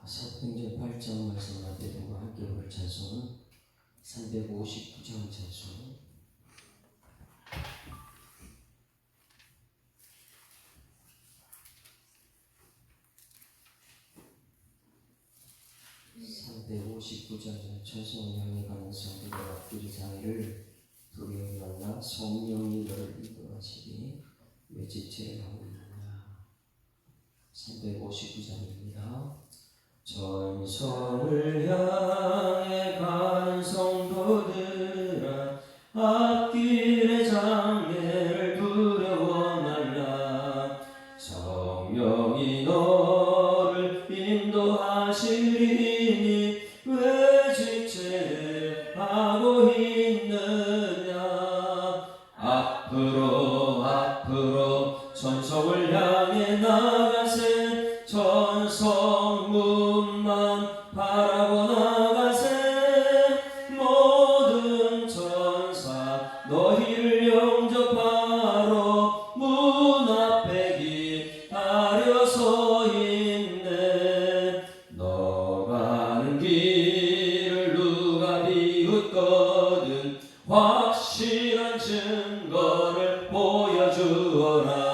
사도행전 8장 말씀 앞에 두고 함께 부를 찬송은 359장 찬송. 찬송을 향해 가는 성도들 앞길이 장애를 두려움이 만나 성령이 너를 인도하시니 왜 지체를 하고 있느냐. 359장입니다. 전성을 향해 가는 성도들아, 앞길의 장애를 두려워 말라. 성령이 너를 인도하시리니 왜 지체를 하고 있느냐. 앞으로 전성을 향해 나가세. 전성문만 바라보 나가세. 모든 천사 너희를 영접하러 문 앞에 기다려 서 있네. 너 가는 길을 누가 비웃거든 확실한 증거를 보여주어라.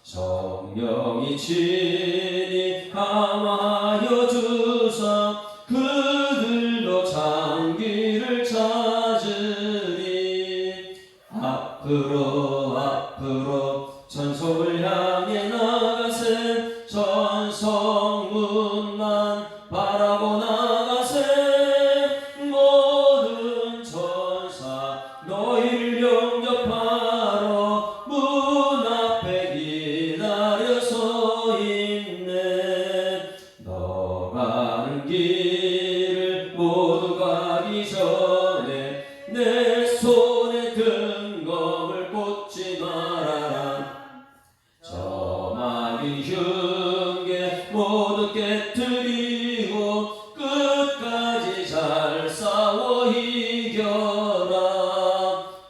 성령이 친히 감화하여 주사 그들도 장기를 찾으리. 앞으로 전성을 향해 나가세. 전성문만 바라보 나가세. 모든 천사 너희를 영접하러 문 앞에 기다려 서 있네. 너 가는 길을 모두 가기 전에 내 손에 등검을 꽂지 말아라. 저 마귀 흉계 모두 깨뜨리고 끝까지 잘 싸워 이겨라.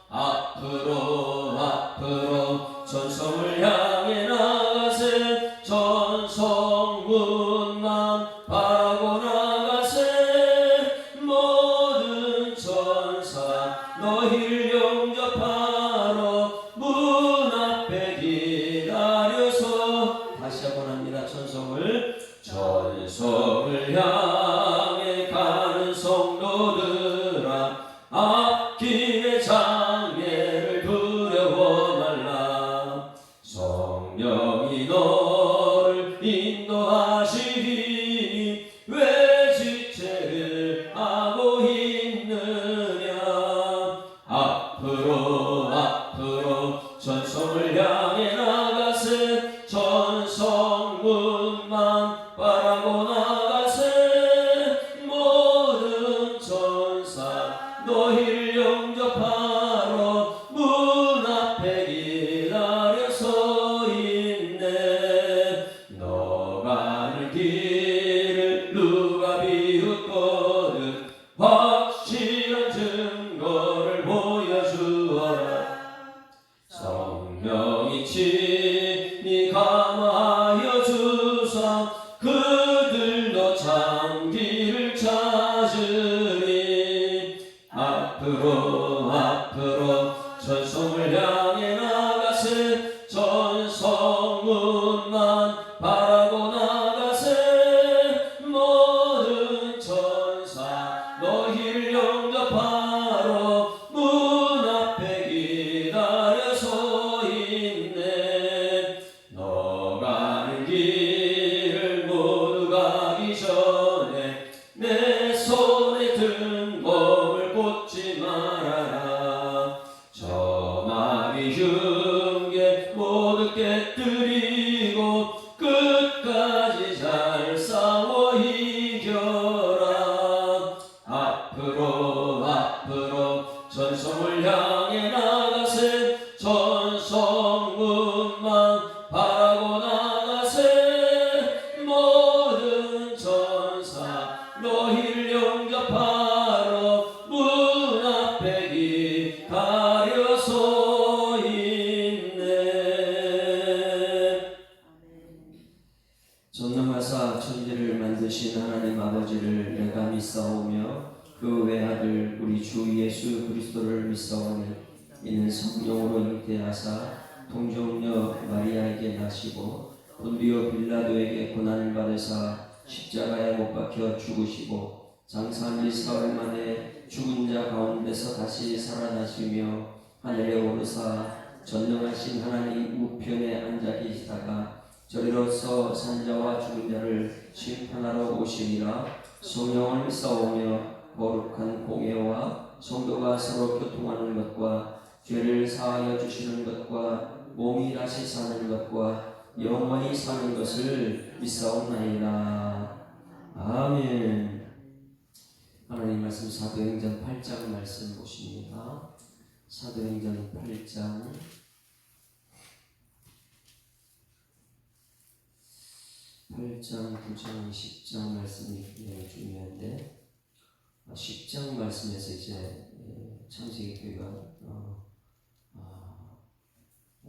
앞으로 전성을 향해 나가세. 전성문만 바라보 나가세. 모든 천사 너희를 영접하러 문 앞에 기다려서. 다시 한번 합니다. 전성을 향해 가는 성도들아, 앞길의 장애를 두려워 말라. 성령이 너를 인도하시니 왜 지체를 하고 있느냐. 앞으로 전성을 향해 나가세. 전성문만 바라보 나가세. 모든 천사 너희를 영접하러 문 앞에 기다려 서 있네. 너 가는 길을 누가 비웃거든 확실한 증거를 보여주어라. 성령이 친히 감화하여 주사 전능하사 천지를 만드신 하나님 아버지를 내가 믿사오며 그 외아들 우리 주 예수 그리스도를 믿사오니 이는 성령으로 잉태하사 동정녀 마리아에게 나시고 본디오 빌라도에게 고난을 받으사 십자가에 못 박혀 죽으시고 장사한 지 사흘 만에 죽은 자 가운데서 다시 살아나시며 하늘에 오르사 전능하신 하나님 우편에 앉아 계시다가 저리로서 산자와 죽은 자를 심판하러 오시리라. 성령을 믿사오며 거룩한 공예와 성도가 서로 교통하는 것과 죄를 사하여 주시는 것과 몸이 다시 사는 것과 영원히 사는 것을 믿사옵나이다. 아멘. 하나님 말씀 사도행전 8장 말씀 보십니다. 사도행전 8장 9장, 10장 말씀이 굉장히 중요한데 10장 말씀에서 이제 창세기가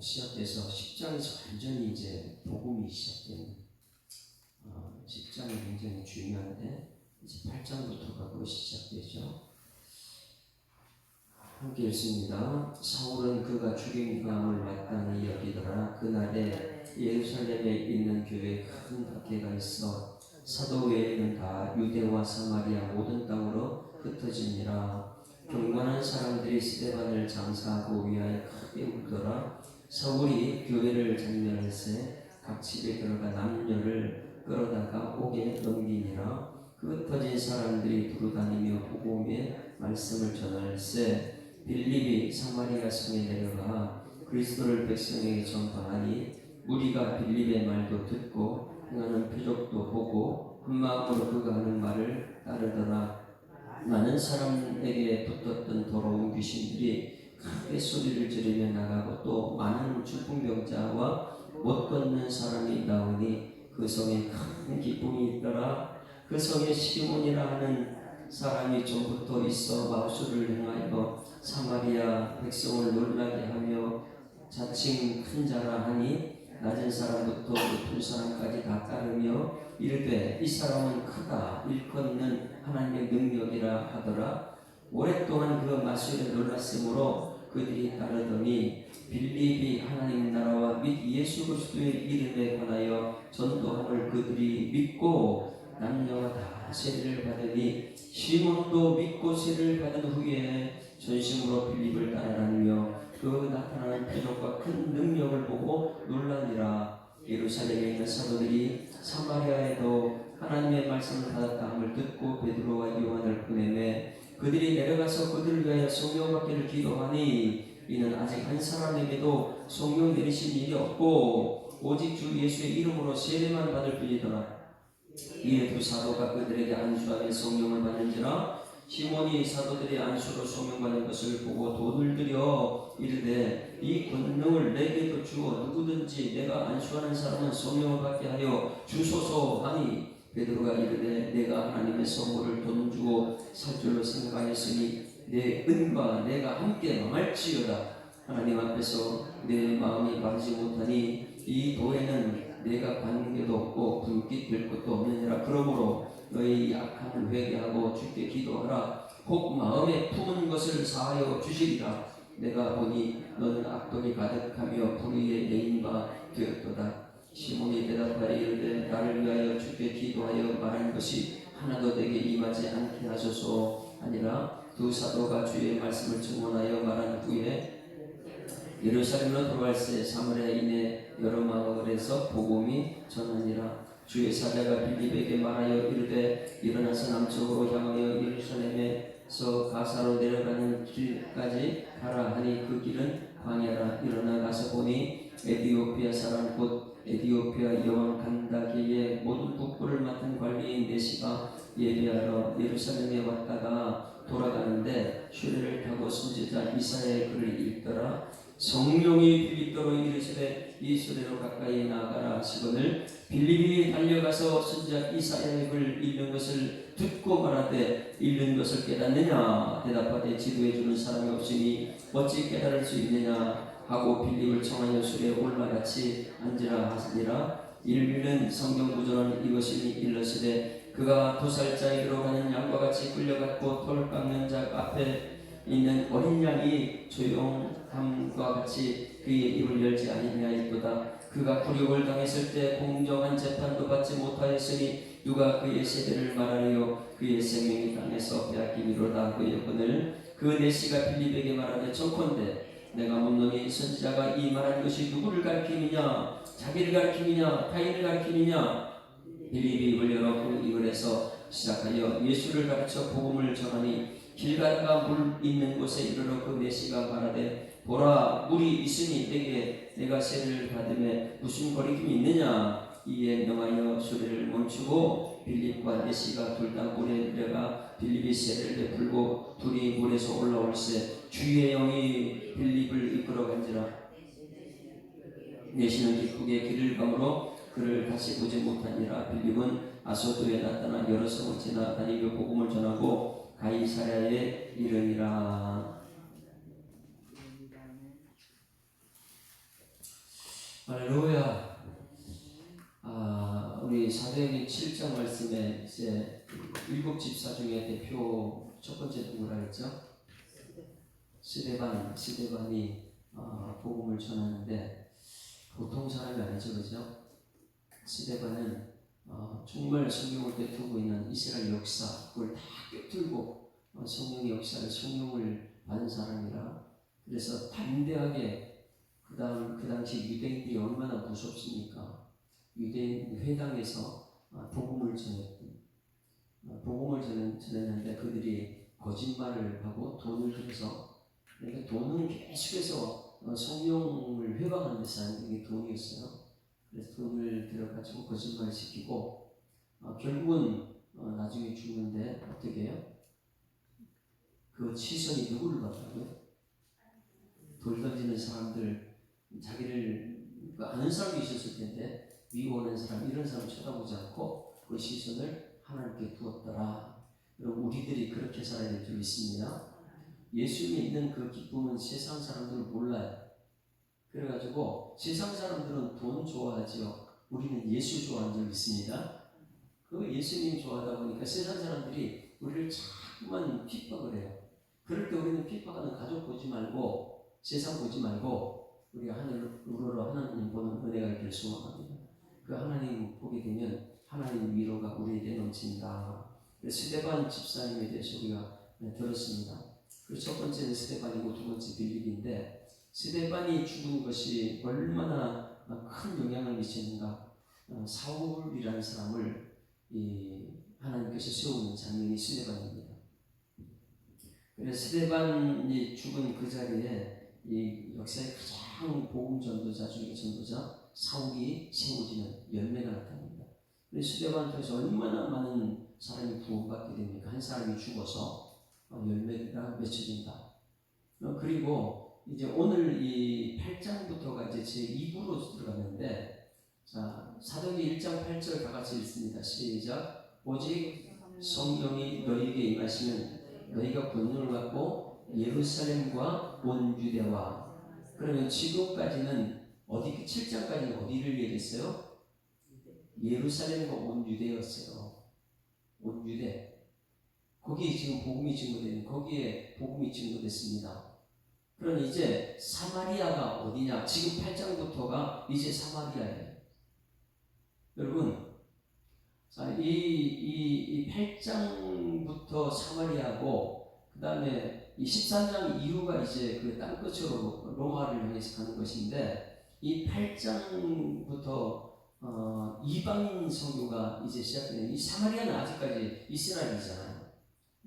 시작돼서 10장에서 완전히 이제 복음이 시작되는 10장이 굉장히 중요한데 이제 8장부터가 그것이 시작되죠. 함께 읽습니다. 사울은 그가 죽임감을 마땅히 여기더라. 그날에 예루살렘에 있는 교회에 큰 박해가 있어 사도 외에는 다 유대와 사마리아 모든 땅으로 흩어지니라. 경건한 사람들이 스데반을 장사하고 위하여 크게 울더라. 사울이 교회를 장렬할세 각 집에 들어가 남녀를 끌어다가 옥에 넘기니라. 그 흩어진 사람들이 두루다니며 복음의 말씀을 전할세 빌립이 사마리아 성에 내려가 그리스도를 백성에게 전파하니 무리가 빌립의 말도 듣고 행하는 표적도 보고 한마음으로 그가 하는 말을 따르더라. 많은 사람에게 붙었던 더러운 귀신들이 크게 소리를 지르며 나가고 또 많은 중풍병자와 못 걷는 사람이 나오니 그 성에 큰 기쁨이 있더라. 그 성에 시몬이라 하는 사람이 전부터 있어 마술을 행하여 사마리아 백성을 놀라게 하며 자칭 큰 자라 하니 낮은 사람부터 높은 사람까지 다 따르며 이르되 이 사람은 크다 일컫는 하나님의 능력이라 하더라. 오랫동안 그 마술에 놀랐으므로 그들이 따르더니 빌립이 하나님 나라와 및 예수 그리스도의 이름에 관하여 전도함을 그들이 믿고 남녀가 다 세례를 받으니 시몬도 믿고 세례를 받은 후에 전심으로 빌립을 따라다니며 그 나타나는 표적과 큰 능력을 보고 놀라니라. 예루살렘에 있는 사도들이 사마리아에도 하나님의 말씀을 받았다 함을 듣고 베드로와 요한을 보내매 그들이 내려가서 그들을 위하여 성령 받기를 기도하니 이는 아직 한 사람에게도 성령 내리신 일이 없고 오직 주 예수의 이름으로 세례만 받을 뿐이더라. 이에 두 사도가 그들에게 안수하여 성령을 받는지라. 시몬이 사도들이 안수로 성령 받는 것을 보고 돈을 들여 이르되 이 권능을 내게도 주어 누구든지 내가 안수하는 사람은 성령을 받게 하여 주소서 하니 베드로가 이르되 내가 하나님의 선물을 돈 주고 살 줄로 생각하였으니 내 은과 내가 함께 망할지어다. 하나님 앞에서 내 마음이 바르지 못하니 이 도에는 내가 관계도 없고 분깃 될 것도 없느니라. 그러므로 너희 약함을 회개하고 주께 기도하라. 혹 마음에 품은 것을 사하여 주시리라. 내가 보니 너는 악독이 가득하며 불의의 내인바 되었도다. 시몬이 대답하여 이르되 나를 위하여 주께 기도하여 말한 것이 하나도 내게 임하지 않게 하소서 아니라 두 사도가 주의 말씀을 증언하여 말한 후에 예루살렘으로 돌아갈새 사마리아 이내 여러 마을에서 복음이 전하니라. 주의 사자가 빌립에게 말하여 이르되 일어나서 남쪽으로 향하여 예루살렘에서 가사로 내려가는 길까지 가라 하니 그 길은 광야라. 일어나 가서 보니 에디오피아 사람 곧 에디오피아 여왕 간다게의 모든 국부를 맡은 관리인 네시가 예배하러 예루살렘에 왔다가 돌아가는데 슈레를 타고 선지자 이사야의 글을 읽더라. 성령이 빌립도로 이르시되 이 수레로 가까이 나아가라 하시거늘 빌립이 달려가서 선지자 이사야의 글을 읽는 것을 듣고 말하되 읽는 것을 깨닫느냐 대답하되 지도해 주는 사람이 없으니 어찌 깨달을 수 있느냐 하고 빌립을 청하여 수레에 올라같이 앉으라 하시니라. 읽는 성경 구조는 이것이니 일러스되 그가 도살자에게로 가는 양과 같이 끌려갔고 돌 깎는 자 앞에 있는 어린 양이 조용함과 같이 그의 입을 열지 아니하였도다. 그가 굴욕을 당했을 때 공정한 재판도 받지 못하였으니 누가 그의 세대를 말하리요. 그의 생명이 땅에서 빼앗기미로다. 그의 본을 그 내시가 빌립에게 말하되 청컨대 내가 묻노니 선지자가 이 말한 것이 누구를 가리키느냐? 자기를 가리키느냐? 타인을 가리키느냐? 빌립이 입을 열어 그 이글에서 시작하여 예수를 가르쳐 복음을 전하니 길 가다가 물 있는 곳에 이르러 그 내시가 말하되 보라 물이 있으니 내가 세를 받음에 무슨 거리낌이 있느냐? 이에 명하여 소리를 멈추고 빌립과 내시가 둘 다 물에 내려가 빌립이 세를 베풀고 둘이 물에서 올라올세 주의 영이 빌립을 이끌어간지라. 내시는 기쁘게 길을 가므로 그를 다시 보지 못하니라. 빌립은 아소도에 나타나 여러 성을 지나다니며 복음을 전하고 가이사랴에 이르니라. 할렐루야. 우리 사도행전 7장 말씀에 이제 일곱 집사 중에 대표 첫 번째 누구라 했죠? 스데반이 복음을 전하는데 보통 사람이 아니죠, 그죠? 스데반은 정말 성령을 꿰뚫고 있는 이스라엘 역사 그걸 다 꿰뚫고 성령의 역사를 성령을 받은 사람이라. 그래서 담대하게 그 당시 유대인들이 얼마나 무섭습니까? 유대인 회당에서 복음을 전했는데 그들이 거짓말을 하고 돈을 들여서, 그러니까 돈은 계속해서 성령을 회방하는 데 사는 게 돈이었어요. 그래서 돈을 들여가지고 거짓말을 시키고 결국은 나중에 죽는데 어떻게 해요? 그 시선이 누구를 봤다고요? 돌 던지는 사람들, 자기를 아는 사람이 있었을 텐데 미워하는 사람, 이런 사람 쳐다보지 않고 그 시선을 하나님께 두었더라. 여러분, 우리들이 그렇게 살아야 될 줄 믿습니다. 예수 믿는 그 기쁨은 세상 사람들은 몰라요. 그래가지고 세상 사람들은 돈 좋아하지요. 우리는 예수 좋아하는 줄 믿습니다. 그 예수님 좋아하다 보니까 세상 사람들이 우리를 자꾸만 핍박을 해요. 그럴 때 우리는 핍박하는 가족 보지 말고 세상 보지 말고 우리가 하늘으로 하나님 보는 은혜가 있기를 소망합니다. 그 하나님 보게 되면 하나님 위로가 우리에게 넘친다. 스데반 집사님에 대해서 우리가 들었습니다. 그 첫 번째는 스데반이고 두 번째 빌립인데, 스데반이 죽은 것이 얼마나 큰 영향을 미쳤는가. 사울이라는 사람을 하나님께서 세우는 장면이 스데반입니다. 그래서 스데반이 죽은 그 자리에 이 역사의 가장 복음 전도자 중에 전도자 사울이 세워지는 열매가 나타납니다. 스데반을 통해서 얼마나 많은 사람이 구원받게 됩니까? 한 사람이 죽어서 열매가 맺혀진다. 그리고 이제 오늘 이 8장부터가 이제 제 2부로 들어갔는데, 자, 사도행전 1장 8절 다 같이 읽습니다. 시작. 오직 성령이 너희에게 임하시면 너희가 권능을 받고 예루살렘과 온 유대와. 그러면 지금까지는 어디 7장까지는 어디를 얘기했어요? 예루살렘과 온 유대였어요. 온 유대. 거기에 지금 복음이 증거되는, 거기에 복음이 증거됐습니다. 그럼 이제 사마리아가 어디냐? 지금 8장부터가 이제 사마리아예요. 여러분, 자, 이 8장부터 사마리아고, 그 다음에 이 13장 이후가 이제 그 땅끝으로 로마를 향해서 가는 것인데, 이 8장부터 이방인 선교가 이제 시작되는, 이 사마리아는 아직까지 이스라엘이잖아요.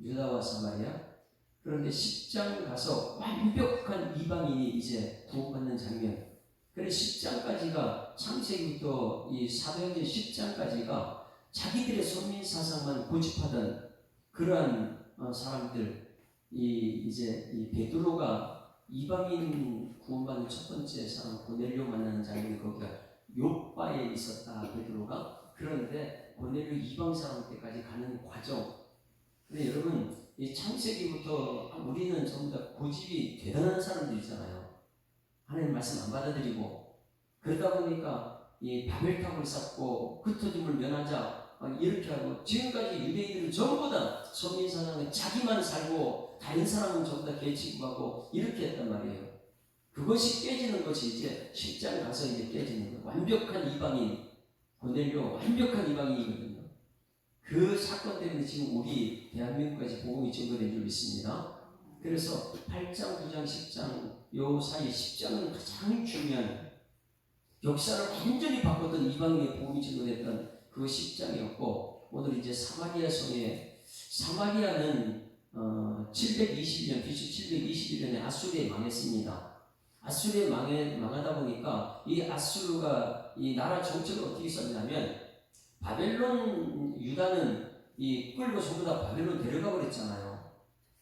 유다와 사마리아. 그런데 10장 가서 완벽한 이방인이 이제 구원받는 장면. 그래서 10장까지가 창세기부터 이 사도행전 10장까지가 자기들의 선민 사상만 고집하던 그러한 사람들, 이제 이 베드로가 이방인 구원받는 첫 번째 사람 고넬료 만나는 장면이 거기가 요바에 있었다, 베드로가. 그런데 고넬료 이방 사람 때까지 가는 과정. 근데 여러분, 이 창세기부터 우리는 전부 다 고집이 대단한 사람들이잖아요. 하나님 말씀 안 받아들이고. 그러다 보니까 이 바벨탑을 쌓고 흩어짐을 면하자 이렇게 하고 지금까지 유대인들은 전부 다 서민 사상은 자기만 살고 다른 사람은 전부 다 개취구하고 이렇게 했단 말이에요. 그것이 깨지는 것이 이제 10장 가서 이제 깨지는 거예요. 완벽한 이방인 고넬료 완벽한 이방인이거든요. 그 사건 때문에 지금 우리 대한민국까지 복음이 증거된 줄 믿습니다. 그래서 8장, 9장, 10장 요 사이 10장은 가장 중요한 역사를 완전히 바꿨던 이방인의 복음이 증거됐던 그 10장이었고 오늘 이제 사마리아 성에 사마리아는 720년 BC 721년에 아수르에 망했습니다. 아수르에 망하다 보니까 이 아수르가 이 나라 정책을 어떻게 썼냐면 바벨론 유다는 이 끌고 전부 다 바벨론 데려가 버렸잖아요.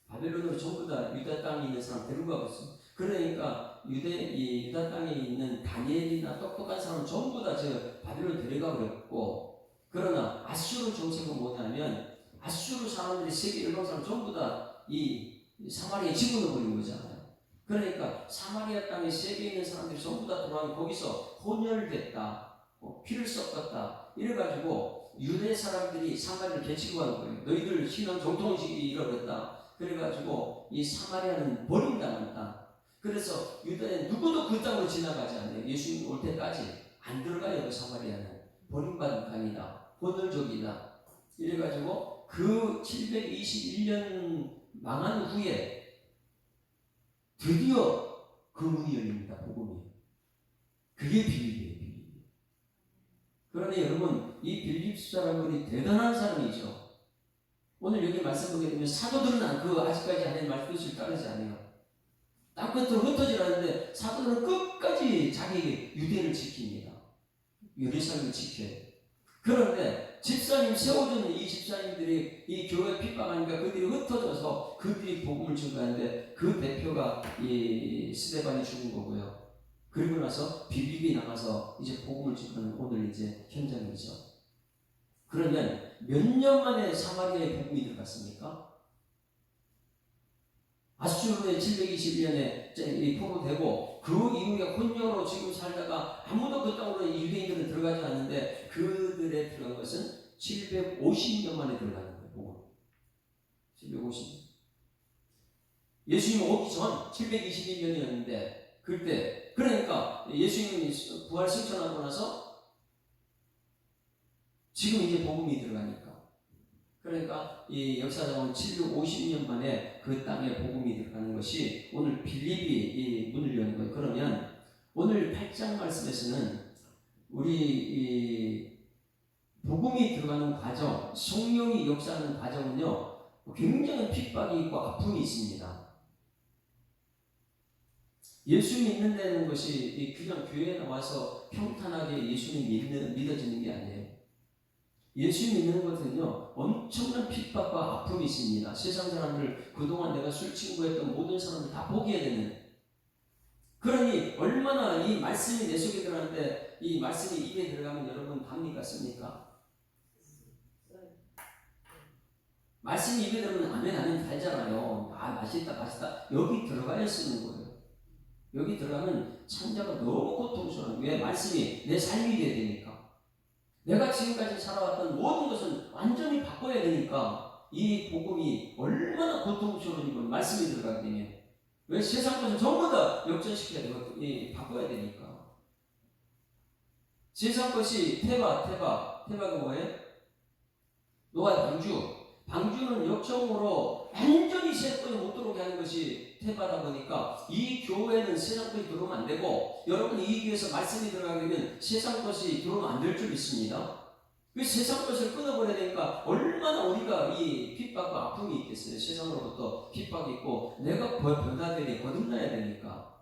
바벨론으로 전부 다 유다 땅에 있는 사람 데려가 버렸어. 그러니까 유다 땅에 있는 다니엘이나 똑똑한 사람 전부 다 저 바벨론 데려가 버렸고 그러나 아수르 정책은 뭐냐면 아수르 사람들이 세계 일반 사람 전부 다 이 사마리아에 집어넣어 버린 거잖아요. 그러니까 사마리아 땅에 세계에 있는 사람들이 전부 다 돌아오면 거기서 혼혈됐다, 피를 섞었다 이래가지고 유대 사람들이 사마리아를 개치고하는 거예요. 너희들 신앙 정통식이 잃어버렸다. 그래가지고 이 사마리아는 버림당한 땅. 그래서 유대인 누구도 그 땅으로 지나가지 않아요. 예수님 올 때까지 안 들어가요. 그 사마리아는 버림받은 땅이다. 혼혈족이다. 이래가지고 그 721년 망한 후에 드디어 그 문이 열립니다. 복음이. 그게 빌립이에요. 빌립. 그러니 여러분 이 빌립 사람들이 대단한 사람이죠. 오늘 여기 말씀 보게 되면 사도들은 아직까지 하나님 말씀을 따르지 않아요. 땅끝으로 흩어지라는데 사도들은 끝까지 자기 유대를 지킵니다. 예루살렘을 지켜요. 그런데 집사님 세워주는 이 집사님들이 이 교회 핍박하니까 그들이 흩어져서 그들이 복음을 증거하는데 그 대표가 이 스데반이 죽은 거고요. 그리고 나서 빌립이 나가서 이제 복음을 증거하는 오늘 이제 현장이죠. 그러면 몇 년 만에 사마리아에 복음이 들어갔습니까? 아수르의 721년에 포로되고 그 이후에 혼혈로 지금 살다가 아무도 그 땅으로 유대인들은 들어가지 않는데 그들의 들어간 것은 750년 만에 들어가는 거예요. 복음. 750년. 예수님 오기 전 721년이었는데 그때 그러니까 예수님이 부활 승천하고 나서 지금 이제 복음이 들어가니까 그러니까 이 역사적으로 750년 만에 그 땅에 복음이 들어가는 것이 오늘 빌립이 이 문을 여는 거예요. 그러면 오늘 8장 말씀에서는 우리 이 복음이 들어가는 과정, 성령이 역사하는 과정은요 굉장히 핍박이 있고 아픔이 있습니다. 예수 믿는다는 것이 그냥 교회에 나와서 평탄하게 예수님 믿어지는 게 아니에요. 예수 믿는 것은요 엄청난 핍박과 아픔이 있습니다. 세상 사람들 그동안 내가 술 친구했던 모든 사람들 다 포기해야 되는. 그러니 얼마나 이 말씀이 내 속에 들어가는데 이 말씀이 입에 들어가면 여러분 답니까 씁니까? 말씀이 입에 들어오면 아멘 달잖아요. 맛있다 여기 들어가야 쓰는 거예요. 여기 들어가면 창자가 너무 고통스러워요. 왜? 말씀이 내 삶이 돼야 되니까. 내가 지금까지 살아왔던 모든 것은 완전히 바꿔야 되니까 이 복음이 얼마나 고통스러운지 말씀이 들어가게 되면 왜 세상 것을 전부 다 역전시켜야 되고 바꿔야 되니까 세상 것이 테바가 뭐예요? 노아 방주는 역정으로 완전히 세상권이 못 들어오게 하는 것이 테바다 보니까 이 교회는 세상 것이 들어오면 안 되고 여러분이 이 교회에서 말씀이 들어가게 되면 세상 것이 들어오면 안 될 줄 믿습니다. 그 세상 것을 끊어버려야 되니까 얼마나 우리가 이 핍박과 아픔이 있겠어요. 세상으로부터 핍박이 있고 내가 변화되니 거듭나야 되니까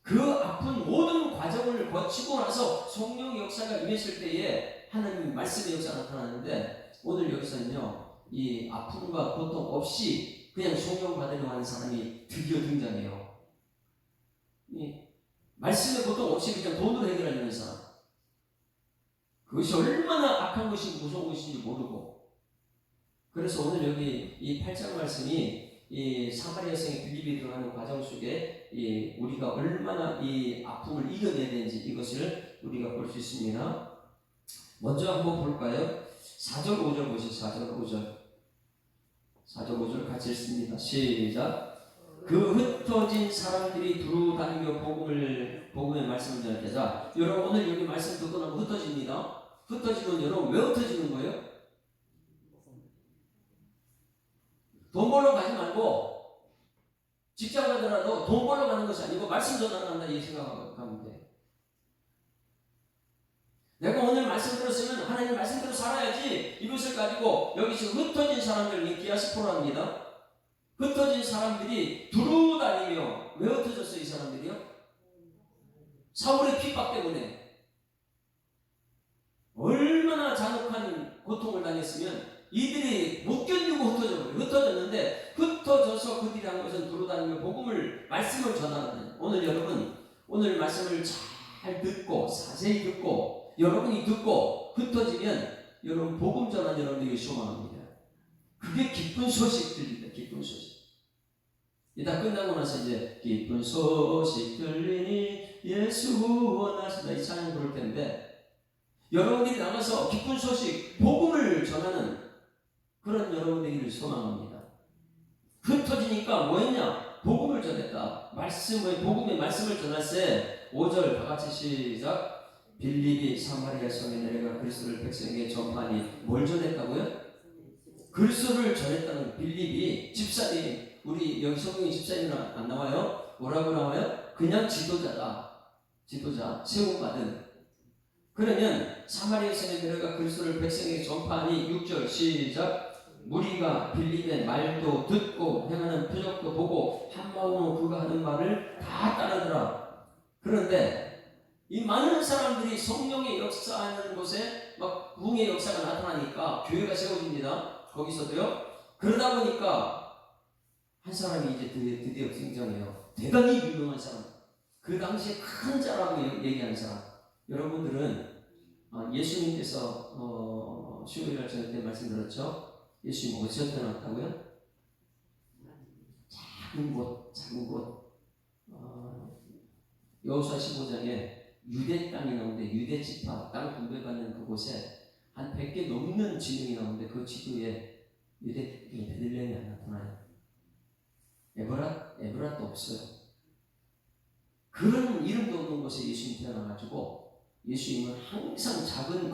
그 아픈 모든 과정을 거치고 나서 성령 역사가 임했을 때에 하나님 말씀의 역사가 나타나는데 오늘 여기서는요 이 아픔과 고통 없이 그냥 성령 받으려고 하는 사람이 드디어 등장해요. 이 말씀의 고통 없이 그냥 돈으로 해결하려는 사람. 그것이 얼마나 악한 것이 무서운 것인지 모르고. 그래서 오늘 여기 이 8장 말씀이 이 사마리아 성의 빌립이 들어가는 과정 속에 우리가 얼마나 이 아픔을 이겨내야 되는지 이것을 우리가 볼 수 있습니다. 먼저 한번 볼까요? 4절 5절 보시죠. 4절 5절 4절 5절 같이 읽습니다. 시작. 그 흩어진 사람들이 두루 다니며 복음의 말씀을 전하자. 여러분 오늘 여기 말씀 듣고 나면 흩어집니다. 흩어지면 여러분 왜 흩어지는 거예요? 돈 벌러 가지 말고 직장 가더라도 돈 벌러 가는 것이 아니고 말씀 전하는다 이 생각하면 돼. 내가 오늘 말씀 들었으면 하나님 말씀대로 살아야지. 이것을 가지고 여기 지금 흩어진 사람들 디아스포라입니다. 흩어진 사람들이 두루 다니며 왜 흩어졌어요? 이 사람들이요? 사울의 핍박 때문에 얼마나 잔혹한 고통을 당했으면 이들이 못 견디고 흩어졌는데 흩어져서 그들이 한 것은 두루 다니며 말씀을 전하는. 오늘 여러분 오늘 말씀을 잘 듣고 자세히 듣고 여러분이 듣고 흩어지면 여러분 복음 전한 여러분에게 소망합니다. 그게 기쁜 소식들입니다. 기쁜 소식. 이다 끝나고 나서 이제 기쁜 소식 들리니 예수 구원하신다 이 찬양 부를 텐데 여러분들이 나가서 기쁜 소식 복음을 전하는 그런 여러분들이 소망합니다. 흩어지니까 뭐했냐? 복음을 전했다. 복음의 말씀을 전할세. 5절 다 같이 시작. 빌립이 사마리아 성에 내려가 그리스도를 백성에게 전파하니 뭘 전했다고요? 그리스도를 전했다는 빌립이 집사님, 우리 여기 성경에 집사님은 안 나와요? 뭐라고 나와요? 그냥 지도자다. 지도자, 세움받은. 그러면 사마리아 성에 내려가 그리스도를 백성에게 전파하니 6절 시작. 무리가 빌립의 말도 듣고 행하는 표적도 보고 한마음으로 그가 하는 말을 다 따르더라. 그런데 이 많은 사람들이 성령의 역사하는 곳에 막 부흥의 역사가 나타나니까 교회가 세워집니다. 거기서도요. 그러다 보니까 한 사람이 이제 드디어 등장해요. 대단히 유명한 사람. 그 당시에 큰 자라고 얘기하는 사람. 여러분들은 예수님께서 수요일날 저녁 때 말씀 들었죠? 예수님 어디서 태어났다고요? 작은 곳. 여호수아 15장에 유대 땅이 나오는데 유대 지파 땅 분배받는 그곳에 한 100개 넘는 지명이 나오는데 그 지도에 유대 베들레헴이 안 나타나요. 에브랏도 없어요. 그런 이름도 없는 곳에 예수님이 태어나가지고 예수님은 항상 작은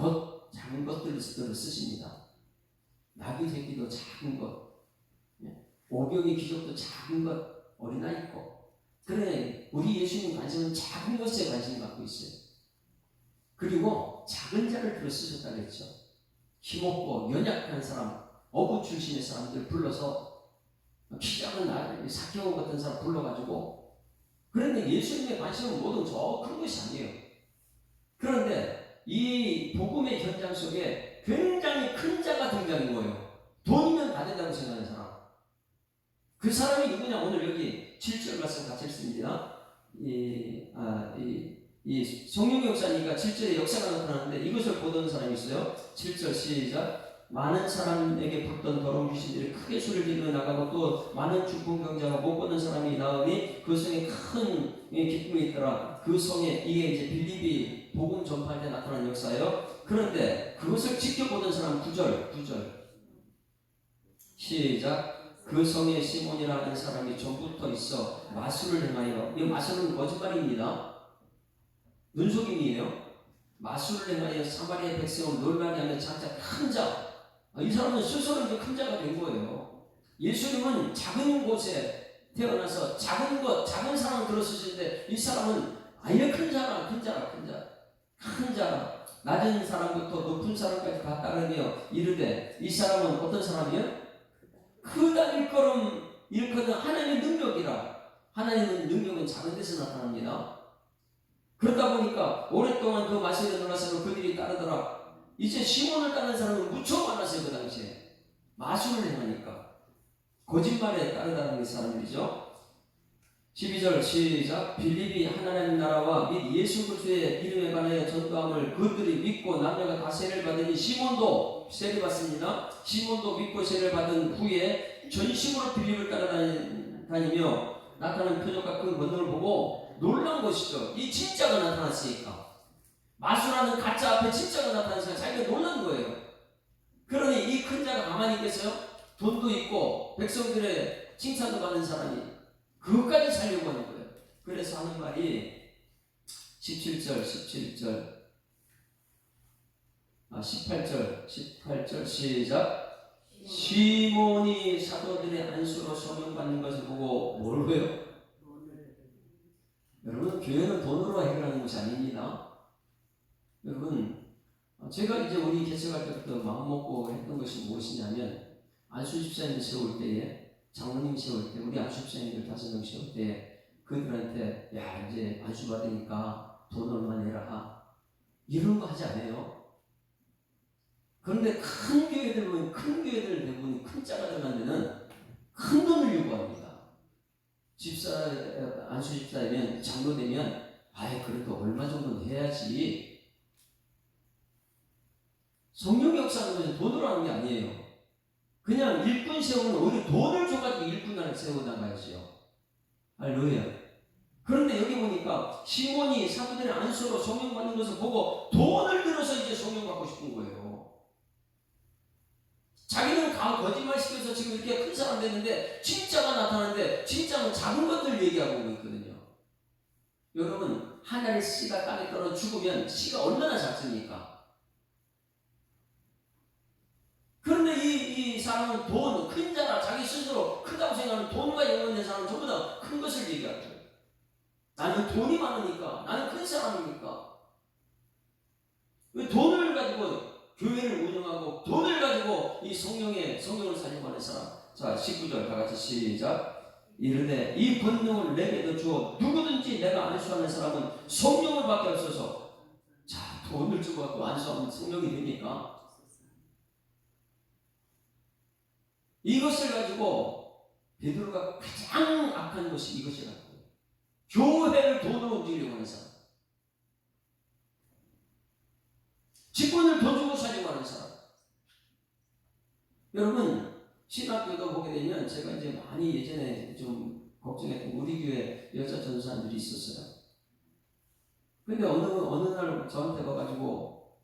것들을 쓰십니다. 나귀 새끼도 작은 것, 오병의 기적도 작은 것, 어린아이 것. 그래, 우리 예수님 관심은 작은 것에 관심을 갖고 있어요. 그리고 작은 자를 들어 쓰셨다고 했죠. 힘없고 연약한 사람, 어부 출신의 사람들 불러서 키 작은 사케오 같은 사람 불러가지고 그런데 예수님의 관심은 모두 저 큰 것이 아니에요. 그런데 이 복음의 현장 속에 굉장히 큰 자가 등장한 거예요. 돈이면 다 된다고 생각하는 사람. 그 사람이 누구냐? 오늘 여기 7절 말씀 같이 읽습니다. 이 성령 역사니까 7절에 역사가 나타나는데 이것을 보던 사람이 있어요. 7절 시작. 많은 사람에게 붙던 더러운 귀신들이 크게 소리를 지르며 나가고 또 많은 죽은 병자가 못 보는 사람이 나오니 그 성에 큰 기쁨이 있더라. 그 성에 이게 이제 빌립이 복음 전파할 때 나타난 역사예요. 그런데 그것을 지켜보던 사람 9절 시작. 그 성에 시몬이라는 사람이 전부터 있어 마술을 행하여, 이 마술은 거짓말입니다. 눈속임이에요. 마술을 행하여 사마리아 백성을 놀라게 하며 장차 큰 자. 이 사람은 스스로 큰 자가 된 거예요. 예수님은 작은 곳에 태어나서 작은 사람 들어서시는데 이 사람은 아예 큰 자라. 낮은 사람부터 높은 사람까지 다 따르며 이르되 이 사람은 어떤 사람이요? 크다 일컬은 하나님의 능력이라. 하나님의 능력은 작은 데서 나타납니다. 그러다 보니까 오랫동안 그 마술에 놀라서 그들이 따르더라. 이제 시몬을 따르는 사람은 무척 많았어요. 그 당시에 마술을 행하니까 거짓말에 따르다는 사람들이죠. 12절 시작. 빌립이 하나님 나라와 및 예수 그리스도의 이름에 관하여 전도함을 그들이 믿고 남녀가 다 세례를 받으니 시몬도 세례 받습니다. 시몬도 믿고 세례를 받은 후에 전심으로 빌립을 따라다니며 나타나는 표적과 큰 권능을 보고 놀란 것이죠. 이 진짜가 나타났으니까. 마술하는 가짜 앞에 진짜가 나타나서 자기가 놀란 거예요. 그러니 이 큰 자가 가만히 있겠어요? 돈도 있고 백성들의 칭찬도 받는 사람이 그것까지 살려고 하는 거예요. 그래서 하는 말이 18절 18절 시작. 시몬이 사도들의 안수로 소명받는 것을 보고 뭘 해요? 여러분, 교회는 돈으로 해결하는 것이 아닙니다. 여러분, 제가 이제 우리 개척할 때부터 마음먹고 했던 것이 무엇이냐면, 안수 집사님 세울 때에, 장로님 세울 때, 우리 안수 집사님들 5명 세울 때 그들한테 야, 이제 안수 받으니까 돈 얼마 내라, 이런 거 하지 않아요. 그런데 큰 교회들 보면, 큰 교회들 대부분 큰 자가 들어간 데는 큰 돈을 요구합니다. 안수 집사면, 장로 되면 아예 그래도 얼마 정도는 해야지. 성령 역사하는 것은 돈으로 하는 게 아니에요. 그냥 일꾼 세우면 오히려 돈을 줘가지고 일꾼을 세워나가야지요. 할렐루야. 그런데 여기 보니까 시몬이 사도들의 안수로 성령 받는 것을 보고 돈을 들어서 이제 성령 받고 싶은 거예요. 자기는 거짓말 시켜서 지금 이렇게 큰 사람 됐는데 진짜가 나타나는데 진짜는 작은 것들 얘기하고 있거든요. 여러분, 하나의 씨가 땅에 떨어져 죽으면 씨가 얼마나 작습니까? 그런데 이 사람은 돈, 큰 자라, 자기 스스로 크다고 생각하는 돈과 연관된 사람은 전부 다 큰 것을 얘기하는 거예요. 나는 돈이 많으니까, 나는 큰 사람이니까. 왜 돈을 가지고 교회를 운영하고 돈을 가지고 이 성령을 살려고 하는 사람. 자, 19절 다 같이 시작. 이르되 이 권능을 내게도 주어 누구든지 내가 안수하는 사람은 성령을 받게 하소서. 자, 돈을 주고 갖고 안수하면 성령이 됩니까? 이것을 가지고 베드로가 가장 악한 것이 이것이라고. 교회를 돈으로 움직이려고 하는 사람. 직분을 돈 주고 살려고 하는 사람. 여러분, 신학교도 보게 되면 제가 이제 많이 예전에 좀 걱정했던 우리 교회 여자 전도사님들이 있었어요. 근데 어느 날 저한테 와가지고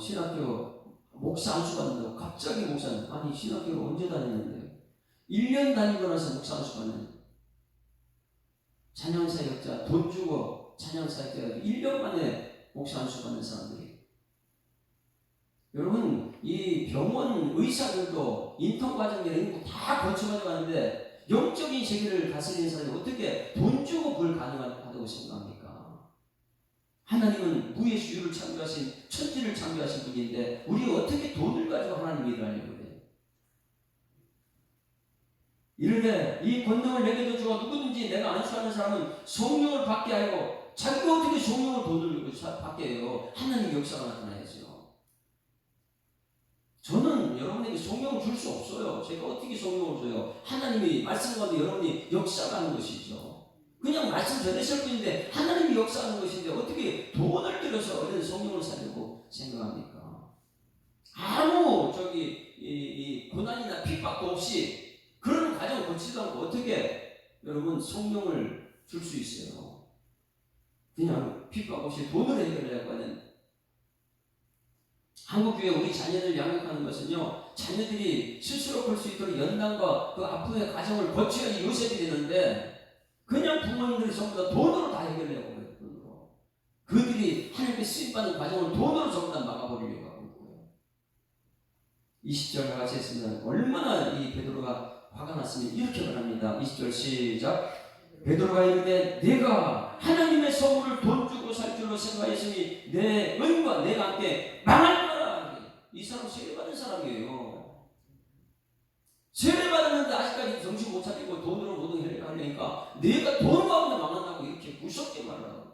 신학교 목사 안수 받는다고 갑자기 목사님, 아니 신학교를 언제 다녔는데 1년 다니고 나서 목사 안수 받는 찬양사역자 돈 주고 찬양사역자 1년 만에 목사 안수 받는 사람들이. 여러분, 이 병원 의사들도 인턴 과정 이런 거 다 거쳐가지고 하는데 영적인 세계를 다스리는 사람이 어떻게 돈 주고 그걸 가능하다고 생각합니까? 하나님은 무의 수유를 창조하신, 천지를 창조하신 분인데 우리 어떻게 돈을 가지고 하나님 일을 하려고 그래요? 이르되 이 권능을 내게도 주어 누구든지 내가 안수하는 사람은 성령을 받게 하고. 자기가 어떻게 성령을 돈을 받게 해요? 하나님 역사가 나타나야죠. 저는 여러분에게 성령을 줄 수 없어요. 제가 어떻게 성령을 줘요? 하나님이 말씀 가운데 여러분이 역사하는 것이죠. 그냥 말씀 전했을 뿐인데 하나님이 역사하는 것인데 어떻게 돈을 들여서 이런 성령을 살려고 생각합니까? 아무 이 고난이나 핍박도 없이 그런 과정을 거치지 않고 어떻게 여러분 성령을 줄 수 있어요? 그냥 핍박 없이 돈을 해결하려고 하는. 한국교회 우리 자녀들 양육하는 것은요, 자녀들이 스스로 볼 수 있도록 연단과 그 아픔의 과정을 거쳐야지 요셉이 되는데 그냥 부모님들이 전부 다 돈으로 다 해결하려고 해요. 돈으로. 그들이 하나님께 쓰임받는 과정을 돈으로 전부 다 막아버리려고 하고 있고요. 20절 다 같이 했으면 얼마나 이 베드로가 화가 났으면 이렇게 말합니다. 20절 시작. 베드로가 이르되 내가 하나님의 성물을 돈 주고 살 줄로 생각했으니 내 은과 내가 함께 망할 거라. 이 사람 세례받은 사람이에요. 세례받았는데 아직까지 정신 못 차리고 돈으로 모든 혈액을 하려니까 내가 돈 가운데 망한다고 이렇게 무섭게 말하라고.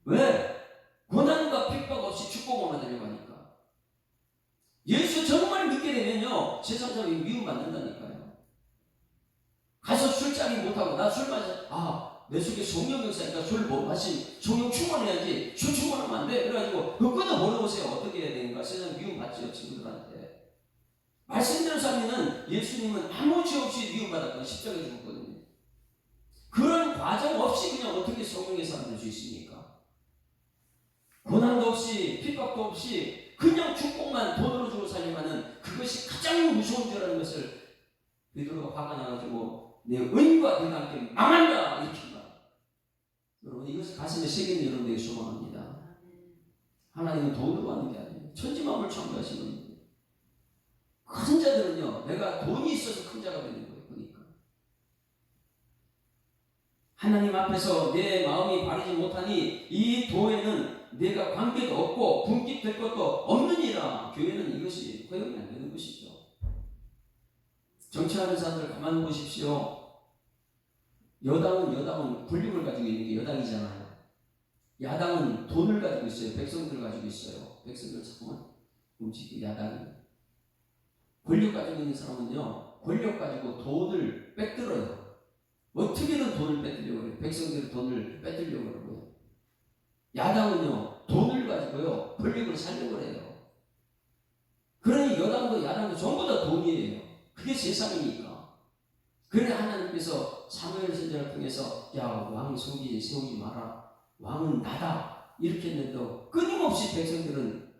왜? 고난과 핍박 없이 축복을 받으려고 하니까. 예수 정말 믿게 되면요 세상 사람이 미움받는다니까요. 가서 술자리 못하고 나 술 마셔. 내 속에 성령 역사니까 술 못 마시 성령 충만해야지. 술 충만하면 안 돼. 그래가지고 그거 끊어 버려보세요. 어떻게 해야 되는가. 세상 미움받지요 친구들한테. 말씀대로 살면은 예수님은 아무 죄 없이 미움받았거든요. 십자가에 죽었거든요. 그런 과정 없이 그냥 어떻게 성령의 사람 될 수 있습니까? 고난도 없이 핍박도 없이 그냥 축복만 돈으로 주고 살려고 하는 그것이 가장 무서운 죄라는 것을 베드로가 화가 나가지고 내 은과 네가 함께 망한다 이렇게 말. 여러분 이것을 가슴에 새기는 여러분에게 소망합니다. 하나님은 돈으로 하는 게 아니에요. 천지만물 창조하신 분입니다. 큰 자들은요 내가 돈이 있어서 큰 자가 되는 거예요. 그러니까 하나님 앞에서 내 마음이 바르지 못하니 이 도에는 내가 관계도 없고 분깃될 것도 없느니라. 교회는 이것이 허용이 안 되는 것이죠. 정치하는 사람들 가만 보십시오. 여당은 권력을 가지고 있는 게 여당이잖아요. 야당은 돈을 가지고 있어요. 백성들 가지고 있어요. 백성들 자꾸만 움직이고 야당이. 권력 가지고 있는 사람은요. 권력 가지고 돈을 빼들어요. 어떻게든 돈을 빼들려고 해요. 백성들의 돈을 빼들려고 그러고요. 야당은요. 돈을 가지고요. 권력을 살려고 해요. 그러니 여당도 야당도 전부 다 돈이에요. 그게 세상이니까. 그래 하나님께서 사무엘 선지자를 통해서 야 왕 세우지 마라. 왕은 나다. 이렇게 했는데도 끊임없이 백성들은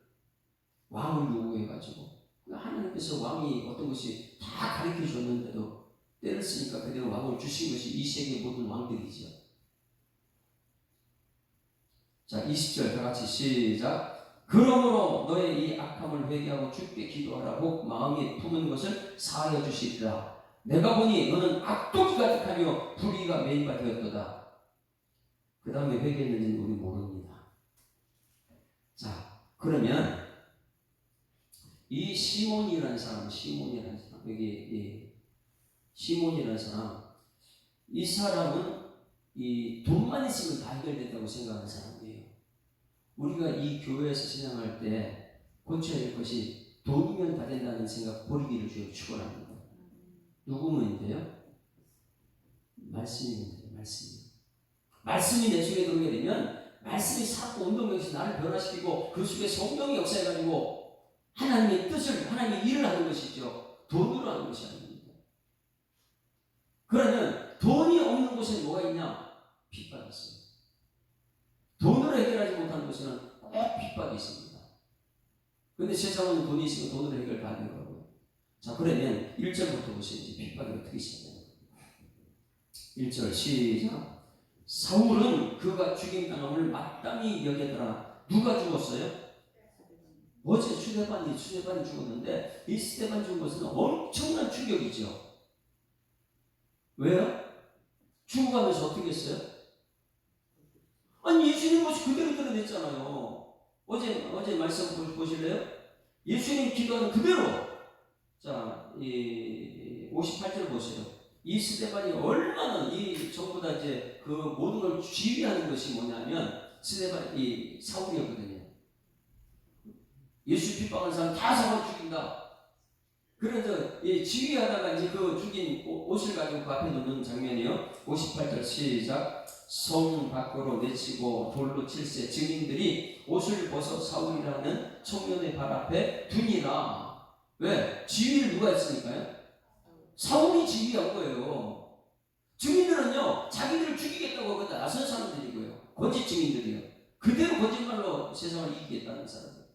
왕을 요구해가지고 하나님께서 왕이 어떤 것이 다 가르쳐 줬는데도 때를 쓰니까 그대로 왕을 주신 것이 이 세계 모든 왕들이죠. 자 20절 다 같이 시작. 그러므로 너의 이 악함을 회개하고 주께 기도하라. 혹 마음이 품은 것을 사하여 주시리라. 내가 보니 너는 악독이 가득하며 불의가 매인바 되었도다. 그 다음에 회개했는지는 우리 모릅니다. 자 그러면 이 시몬이라는 사람 여기 시몬이라는 사람 이 사람은 이 돈만 있으면 다 해결된다고 생각하는 사람이에요. 우리가 이 교회에서 신앙할 때 고쳐야 될 것이 돈이면 다 된다는 생각 버리기를 주여 축원합니다. 누구면인데요? 말씀이면 돼요. 말씀이 내 속에 들어오게 되면 말씀이 자꾸 운동력이 나를 변화시키고 그 속에 성령이 역사해가지고 하나님의 뜻을 하나님의 일을 하는 것이죠. 돈으로 하는 것이 아닙니다. 그러면 돈이 없는 곳에 뭐가 있냐? 핍박이 있어요. 돈으로 해결하지 못하는 곳에는 꼭 핍박이 있습니다. 그런데 세상은 돈이 있으면 돈으로 해결 다 하는 거고요. 자 그러면 1절부터 보시죠. 핍박이 어떻게 시작해요? 1절 시작. 사울은 그가 죽임당함을 마땅히 여기더라. 누가 죽었어요? 어제 스데반이 죽었는데 이 스데반 죽은 것은 엄청난 충격이죠. 왜요? 죽어가면서 어떻게 했어요? 아니 예수님 모습 그대로 드러냈잖아요. 어제 말씀 보실래요? 예수님 기도하는 그대로. 자, 이 58절 보세요. 이 스데반이 얼마나 이 전부 다 이제 그 모든 걸 지휘하는 것이 뭐냐면 이 사울이었거든요. 예수 핍박하는 사람 다 잡아 죽인다. 그래서 지휘하다가 이제 그 죽인 옷을 가지고 그 앞에 놓는 장면이요. 58절 시작. 성 밖으로 내치고 돌로 칠세 증인들이 옷을 벗어 사울이라는 청년의 발 앞에 두니라. 왜? 지휘를 누가 했으니까요? 사울이 지휘한 거예요. 증인들은요, 자기들을 죽이겠다고 하고 나선 사람들이고요. 거짓 증인들이요. 그대로 거짓말로 세상을 이기겠다는 사람들.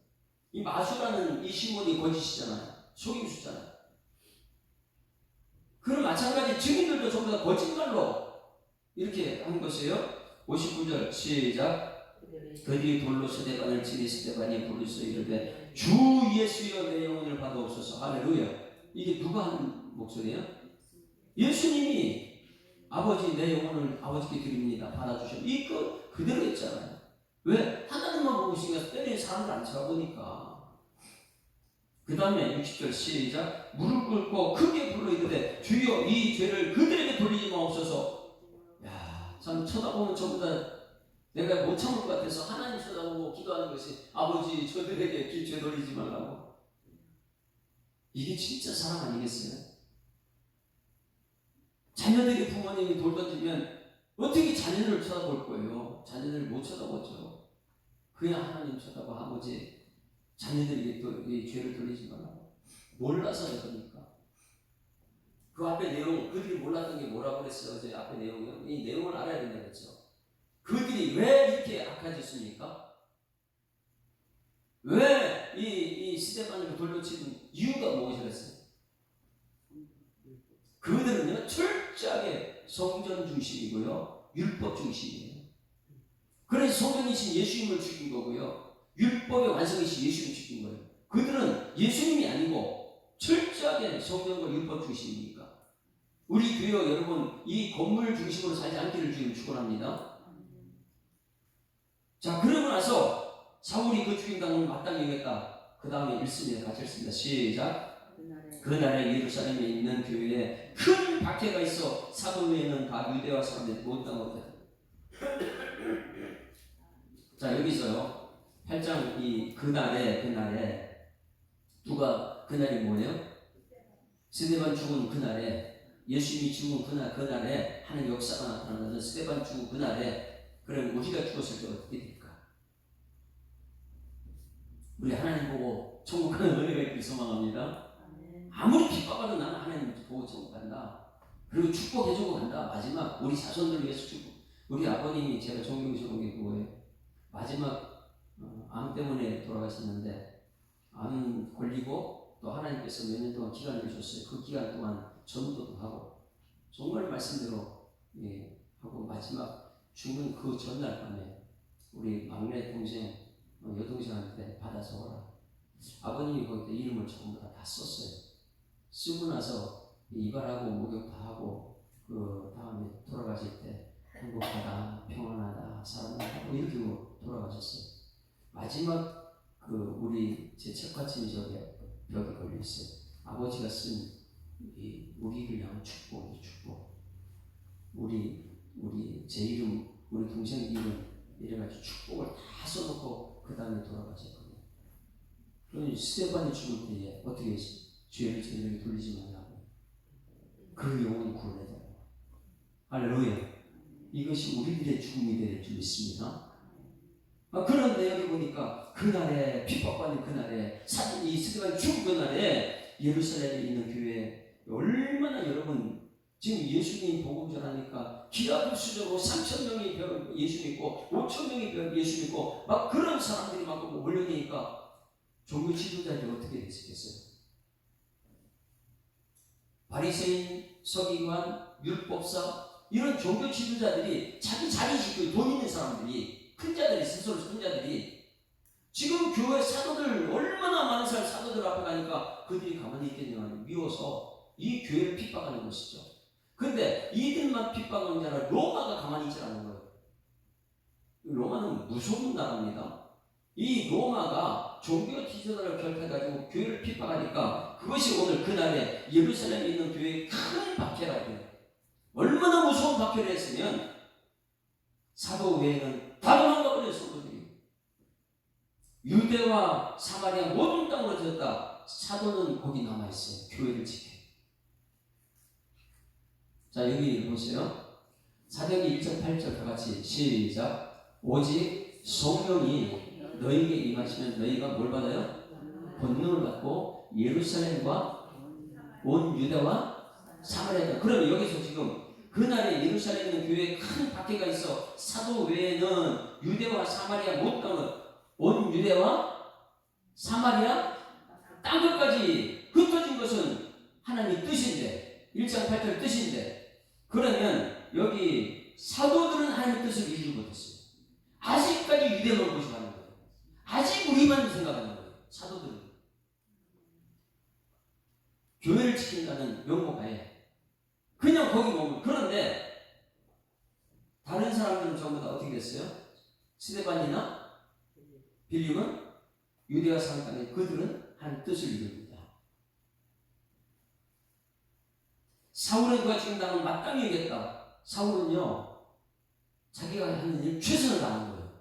이 마수라는 이 시몬이 거짓이잖아요. 속임수잖아요. 그럼 마찬가지 증인들도 전부 다 거짓말로 이렇게 한 것이에요. 59절 시작. 그들이 돌로 스데반을 치니 스데반이 부르짖어 이르되 주 예수여 내 영혼을 받아옵소서. 할렐루야. 이게 누가 하는 목소리예요? 예수님이 아버지 내 영혼을 아버지께 드립니다. 받아주셔. 이거 그대로 했잖아요. 왜? 하나님만 보고 있으니까 때리는 사람들 안 쳐다보니까. 그 다음에 60절 시작. 무릎 꿇고 크게 불러 이르되 주여 이 죄를 그들에게 돌리지 마옵소서. 야, 참 쳐다보면 전부 다 내가 못 참을 것 같아서 하나님 쳐다보고 기도하는 것이 아버지 저들에게 죄 돌리지 말라고. 이게 진짜 사랑 아니겠어요? 자녀들이 부모님이 돌 던지면 어떻게 자녀를 쳐다볼 거예요? 자녀들 못 쳐다보죠. 그냥 하나님 쳐다보 아버지 자녀들에게 또 이 죄를 돌리지 말라고. 몰라서요. 그러니까 그 앞에 내용 그들이 몰랐던 게 뭐라고 그랬어요? 어제 앞에 내용이요. 이 내용을 알아야 된다고 했죠. 그들이 왜 이렇게 악해졌습니까? 왜 이 스데반을 돌로 치는 이유가 무엇이었어요? 그들은요 철저하게 성전 중심이고요 율법 중심이에요. 그래서 성전이신 예수님을 죽인 거고요 율법의 완성이신 예수님을 죽인 거예요. 그들은 예수님이 아니고 철저하게 성전과 율법 중심이니까. 우리 교회가 여러분 이 건물 중심으로 살지 않기를 주님 축원합니다. 자, 그러고 나서 사울이 그 죽인 당을 마땅히 여겼다. 그 다음에 읽습니다. 같이 읽습니다. 시작. 그날에 예루살렘에 있는 교회에 큰 박해가 있어 사도 외에는 다 유대와 사람들이 못 당하거든. 자, 여기서요 8장 이 그날에 누가 그날이 뭐예요? 스데반 죽은 그날에 예수님이 죽은 그날에 하는 역사가 나타나는 것은 스데반 죽은 그날에 그럼 우리가 죽었을 때 어떻게 될까? 우리 하나님 보고 천국 가는 은혜가 있길 소망합니다. 아무리 핍박하도 나는 하나님 보고 천국 간다. 그리고 축복해주고 간다. 마지막 우리 자손들을 위해서 축복. 우리 아버님이 제가 존경스러운 게 그거예요. 마지막 암 때문에 돌아가셨는데 암 걸리고 또 하나님께서 몇 년 동안 기간을 줬어요. 그 기간 동안 전도도 하고 정말 말씀대로 하고 마지막 죽는 그 전날 밤에 우리 막내 동생 여동생한테 받아서 오라. 아버님이 거기다 이름을 전부 다 썼어요. 쓰고 나서 이발하고 목욕 다 하고 그 다음에 돌아가실 때 행복하다, 평안하다, 사랑하다 이렇게 돌아가셨어요. 마지막 그 우리 제 책받침이 저기 벽에 걸려 있어요. 아버지가 쓴 우리를 향한 축복, 우리 제 이름, 우리 동생 이름 이래가지고 축복을 다 써놓고 그 다음에 돌아가셨거든요. 그러니 스데반이 죽을 때에 어떻게 했어요? 죄를 저들에게 돌리지 말라고. 그 영혼이 구원해달라고. 할렐루야. 이것이 우리들의 죽음이 될 줄 믿습니다. 그런데 여기 보니까 그날에 핍박받는 그날에 이 스데반이 죽은 그날에 예루살렘에 있는 교회에 얼마나 여러분 지금 예수님 복음 전하니까 기하급수적으로 3,000명이 예수 믿고 5,000명이 예수 믿고 막 그런 사람들이 막 몰려드니까 종교 지도자들이 어떻게 됐겠어요? 바리새인, 서기관, 율법사 이런 종교 지도자들이 자기 자리 지키고 돈 있는 사람들이 큰 자들이 스스로 큰 자들이 지금 교회 사도들 얼마나 많은 사도들 앞에 가니까 그들이 가만히 있겠냐 미워서 이 교회를 핍박하는 것이죠. 근데 이들만 핍박하는 게 아니라 로마가 가만히 있지 않는 거예요. 로마는 무서운 나라입니다. 이 로마가 종교 지도자를 결합해가지고 교회를 핍박하니까 그것이 오늘 그날에 예루살렘에 있는 교회의 큰 박해라고 해요. 얼마나 무서운 박해를 했으면 사도 외에는 다 도망가버려요. 성도들이 유대와 사마리아 모든 땅으로 들었다. 사도는 거기 남아있어요. 교회를 지켜. 자, 여기 보세요. 사도행전 1장 8절 다 같이 시작. 오직 성령이 너희에게 임하시면 너희가 뭘 받아요? 권능을 받고 예루살렘과 온 유대와 사마리아. 그럼 여기서 지금 그날에 예루살렘에 있는 교회에 큰 박해가 있어 사도 외에는 유대와 사마리아 못 가는 온 유대와 사마리아 땅 끝까지 흩어진 것은 하나님의 뜻인데 1장 8절 뜻인데 그러면 여기 사도들은 하나님의 뜻을 이루지 못했어요. 아직까지 유대만 고집하는 거예요. 아직 우리만 생각하는 거예요. 사도들은 교회를 지킨다는 명목하에 그냥 거기 머물. 그런데 다른 사람들은 전부 다 어떻게 됐어요? 스데반이나 빌립은 유대와 사마리아 땅에 그들은 하나님의 뜻을 이룹니다. 사울은 그가 지금 당은 마땅히 얘기했다. 사울은요 자기가 하는 일 최선을 다하는 거예요.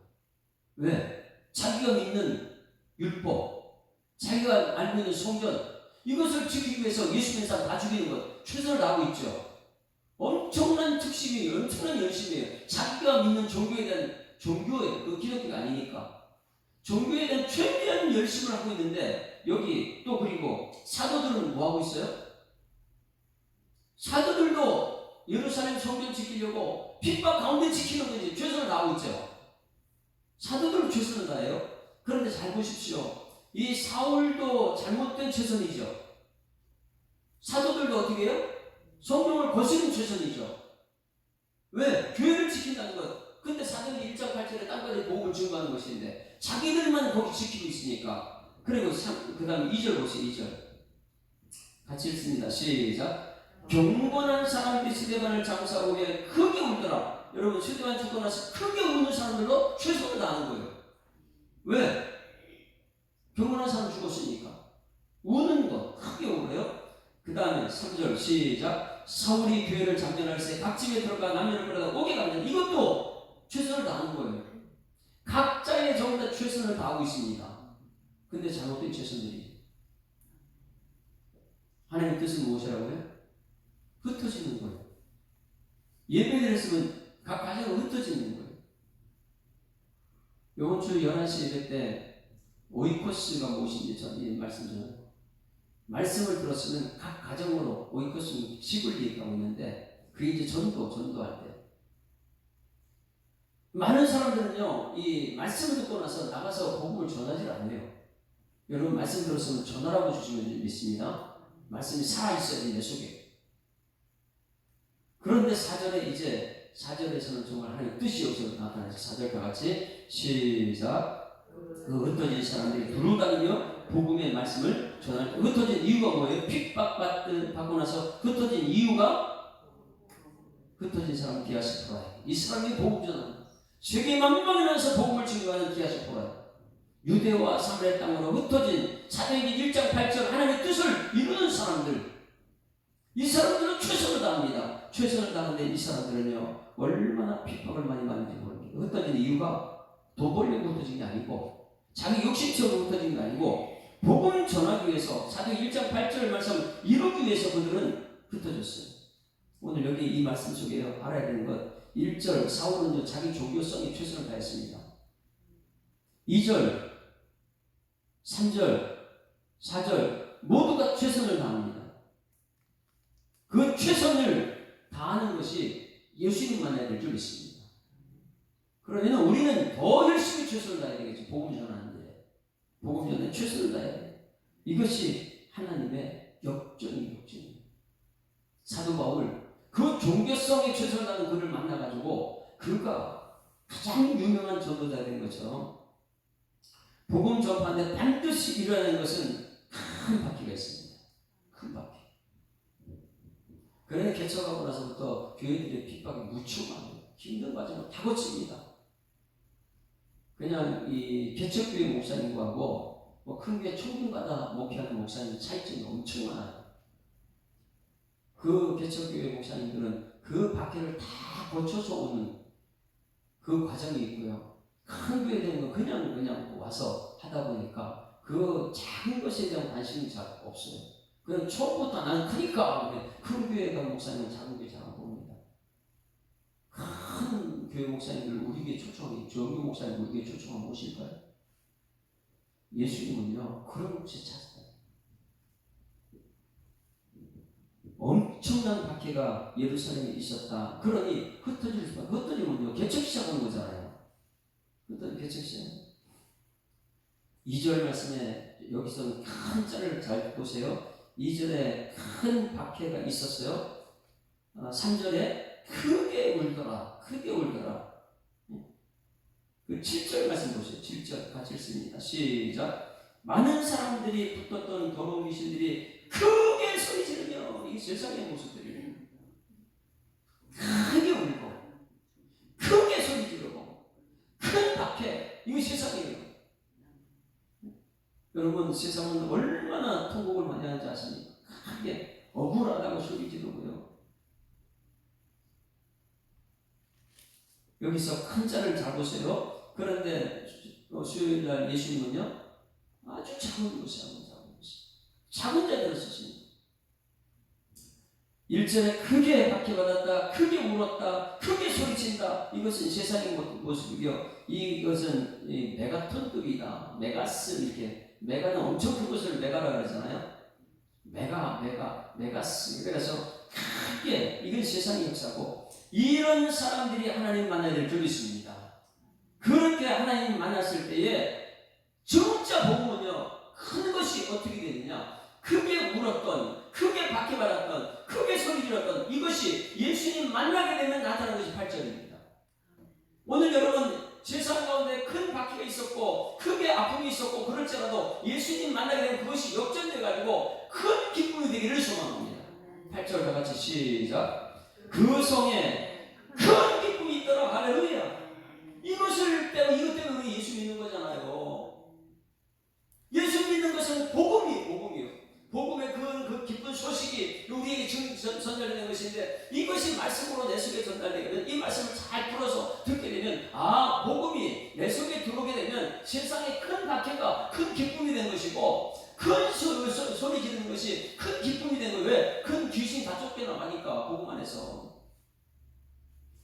왜? 자기가 믿는 율법, 자기가 알고 있는 성전 이것을 지키기 위해서 예수 믿는 사람 다 죽이는 것 최선을 다하고 있죠. 엄청난 특심이에요. 엄청난 열심이에요. 자기가 믿는 종교에 대한 종교에 그 기독교가 아니니까 종교에 대한 최대한 열심을 하고 있는데 여기 또 그리고 사도들은 뭐 하고 있어요? 사도들도 예루살렘 성전 지키려고 핍박 가운데 지키는 거지 최선을 다하고 있죠. 사도들은 최선을 다해요. 그런데 잘 보십시오. 이 사울도 잘못된 최선이죠. 사도들도 어떻게 해요? 성경을 거스른 최선이죠. 왜? 교회를 지킨다는 것. 근데 사도들이 1장 8절에 땅까지 복음을 증거하는 것인데 자기들만 거기 지키고 있으니까. 그리고 그 다음에 2절 보세요. 2절 같이 읽습니다. 시작. 경건한 사람들이 스데반을 장사하고 위해 크게 울더라. 여러분 스데반 죽고 나서 크게 우는 사람들도 최선을 다하는 거예요. 왜? 경건한 사람 죽었으니까 우는 것 크게 울어요. 그 다음에 3절 시작. 사울이 교회를 장전할 때 각 집에 들어가 남녀를 끌어다 옥에 가면 이것도 최선을 다하는 거예요. 각자의 전부 다 최선을 다하고 있습니다. 근데 잘못된 최선들이 하나님의 뜻은 무엇이라고요? 흩어지는 거예요. 예배를 했으면 각 가정은 흩어지는 거예요. 이번 주 11시 예배 때 오이코스가 무엇인지 전 말씀 좀 말씀을 들었으면 각 가정으로 오이코스는 집을 얘기하고 있는데 그게 이제 전도할 때 많은 사람들은요 이 말씀을 듣고 나서 나가서 복음을 전하지 않아요. 여러분 말씀 들었으면 전하라고 주시면 믿습니다. 말씀이 살아있어야지 내 속에. 그런데 4절에서는 정말 하나님의 뜻이 없어서 나타나서 4절과 같이 시작. 그 흩어진 사람들이 두루 다니며 복음의 말씀을 전할 때 흩어진 이유가 뭐예요? 핍박받고 나서 흩어진 이유가 흩어진 사람 디아스포라예요. 이 사람이 복음 전합니다. 세계 만방에 나서 복음을 증거하는 디아스포라예요. 유대와 사마리아 땅으로 흩어진 사도행전 1장 8절 하나님의 뜻을 이루는 사람들. 이 사람들은 최선을 다합니다. 최선을 다하는데 이 사람들은요 얼마나 핍박을 많이 받는지 모릅니다. 흩어진 이유가 돈 벌려고 흩어진 게 아니고 자기 욕심처럼 흩어진 게 아니고 복음 전하기 위해서 사도행전 1장 8절 말씀을 이루기 위해서 그들은 흩어졌어요. 오늘 여기 이 말씀 속에 알아야 되는 것 1절 사울은 자기 종교성에 최선을 다했습니다. 2절 3절 4절 모두가 최선을 다합니다. 그 최선을 다하는 것이 예수님 만나야 될 줄 믿습니다. 그러면 우리는 더 열심히 최선을 다해야 되겠지. 복음 전하는데 복음 전에 최선을 다해야 돼. 이것이 하나님의 역전이에요. 사도 바울 그 종교성에 최선을 다하는 그를 만나가지고 그가 가장 유명한 전도자가 된 것처럼 복음 전파인데 반드시 일어나는 것은 큰 바퀴가 있습니다. 큰 바퀴. 그래 개척하고 나서부터 교회들의 핍박이 무척 많아요. 힘든 과정을 다 거칩니다. 그냥 이 개척교회 목사님하고 뭐 큰 교회 총분받아 목회하는 목사님 차이점이 엄청 많아요. 그 개척교회 목사님들은 그 박해를 다 거쳐서 오는 그 과정이 있고요. 큰 교회 되는 건 그냥 와서 하다 보니까 그 작은 것에 대한 관심이 잘 없어요. 그냥 처음부터 나는 크니까 큰 교회 가 목사님은 작은 교회 잘 안 봅니다. 큰 교회 목사님들 우리 교회 초청하면 정교 목사님 우리 교회 초청하면 오실까요? 예수님은요 그런 곳에 찾아요. 엄청난 박해가 예루살렘에 있었다. 그러니 흩어질 수밖에. 흩어지면요 개척 시작하는 거잖아요. 개척 시작. 2절 말씀에 여기서는 큰 자를 잘 보세요. 2절에 큰 박해가 있었어요. 3절에 크게 울더라. 크게 울더라. 그 7절 말씀 보세요. 7절 같이 읽습니다. 시작. 많은 사람들이 붙었던 더러운 귀신들이 크게 소리 지르며 이 세상의 모습들이 크게 울고 크게 소리 지르고 큰 박해. 이거 세상이에요. 여러분 세상은 얼마나 통곡을 많이 하는지 아십니까? 크게 억울하다고 소리 지르고요. 여기서 큰 자를 잘 보세요. 그런데 수요일날 예수님은요 아주 작은 곳에 작은 자들을 쓰십니다. 1절에 크게 박해받았다, 크게 울었다, 크게 소리친다. 이것은 세상의 모습이고요. 이것은 메가톤급이다. 메가스 이렇게 메가는 엄청 큰 것을 메가라 그러잖아요. 메가스. 그래서 크게 이건 세상의 역사고 이런 사람들이 하나님 만나야 될 줄 믿습니다. 그렇게 하나님 만났을 때에 진짜 복음은요, 큰 것이 어떻게 되느냐, 크게 울었던, 크게 박해받았던, 크게 소리 질렀던 이것이 예수님 만나게 되면 나타나는 것이 8절입니다. 오늘 여러분 세상 가운데 큰 박해가 있었고 크게 아픔이 있었고 그럴지라도 예수님 만나게 되면 그것이 역전돼가지고 큰 기쁨이 되기를 소망합니다. 8절 다 같이 시작. 그 성에 큰 기쁨이 있더라. 할렐루야. 이것 때문에 우리 예수 믿는 거잖아요. 예수 믿는 것은 복음이에요. 복음의 그 기쁜 소식이 우리에게 전달되는 것인데, 이것이 말씀으로 내 속에 전달되거든. 이 말씀을 잘 풀어서 듣게 되면, 복음이 내 속에 들어오게 되면 세상에 큰 박해가 큰 기쁨이 된 것이고, 큰 소리 지르는 것이 큰 기쁨이 된 거예요. 왜? 큰 귀신 다 쫓겨나가니까, 복음 안에서.